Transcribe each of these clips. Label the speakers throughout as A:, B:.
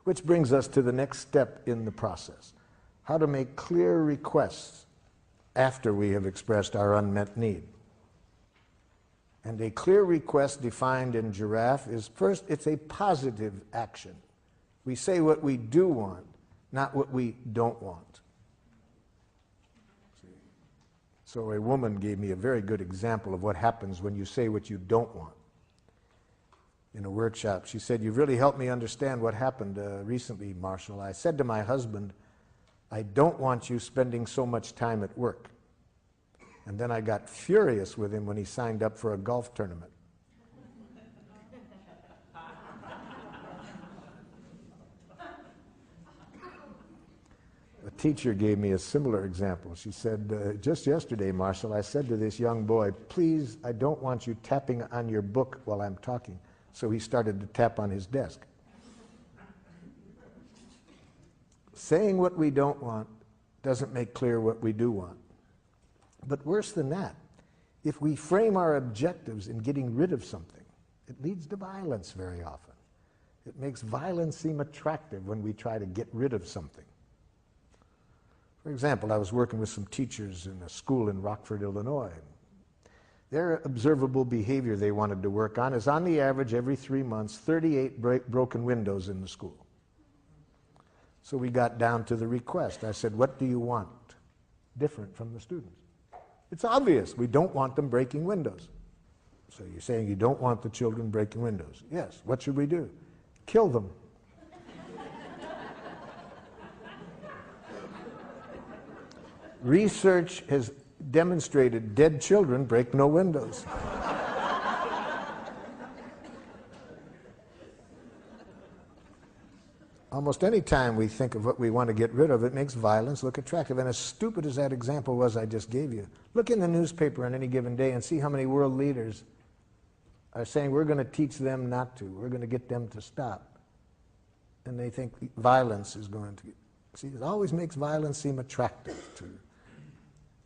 A: Which brings us to the next step in the process. How to make clear requests after we have expressed our unmet need. And a clear request defined in Giraffe is, first, it's a positive action. We say what we do want, not what we don't want. So a woman gave me a very good example of what happens when you say what you don't want. In a workshop, she said, "You've really helped me understand what happened recently, Marshall. I said to my husband, I don't want you spending so much time at work. And then I got furious with him when he signed up for a golf tournament." A teacher gave me a similar example. She said, "Just yesterday, Marshall, I said to this young boy, please, I don't want you tapping on your book while I'm talking." So he started to tap on his desk. Saying what we don't want doesn't make clear what we do want. But worse than that, if we frame our objectives in getting rid of something, it leads to violence very often. It makes violence seem attractive when we try to get rid of something. For example, I was working with some teachers in a school in Rockford, Illinois. Their observable behavior they wanted to work on is, on the average, every 3 months, 38 broken windows in the school. So we got down to the request. I said, "What do you want different from the students?" It's obvious. We don't want them breaking windows. So you're saying you don't want the children breaking windows. Yes. What should we do? Kill them. Research has demonstrated dead children break no windows. Almost any time we think of what we want to get rid of, it makes violence look attractive. And as stupid as that example was I just gave you, look in the newspaper on any given day and see how many world leaders are saying we're going to teach them not to, we're going to get them to stop. And they think violence is going to... See, it always makes violence seem attractive to...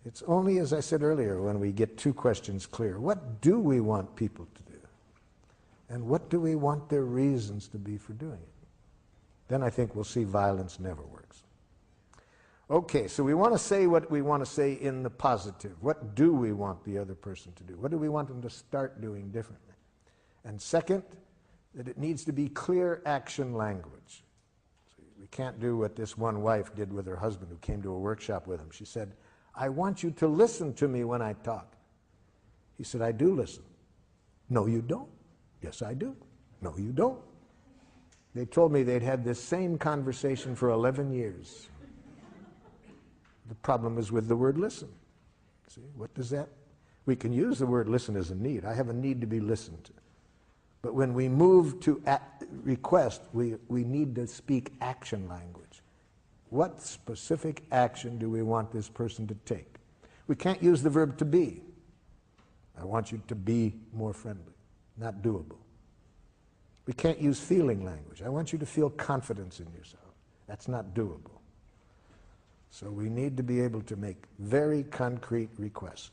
A: It's only, as I said earlier, when we get two questions clear. What do we want people to do? And what do we want their reasons to be for doing it? Then I think we'll see violence never works. Okay, so we want to say what we want to say in the positive. What do we want the other person to do? What do we want them to start doing differently? And second, that it needs to be clear action language. So we can't do what this one wife did with her husband who came to a workshop with him. She said, "I want you to listen to me when I talk." He said, "I do listen." "No, you don't." "Yes, I do." "No, you don't." They told me they'd had this same conversation for 11 years. The problem is with the word listen. See, what does that? We can use the word listen as a need. I have a need to be listened to. But when we move to request, we need to speak action language. What specific action do we want this person to take? We can't use the verb to be. I want you to be more friendly. Not doable. We can't use feeling language. I want you to feel confidence in yourself. That's not doable. So we need to be able to make very concrete requests.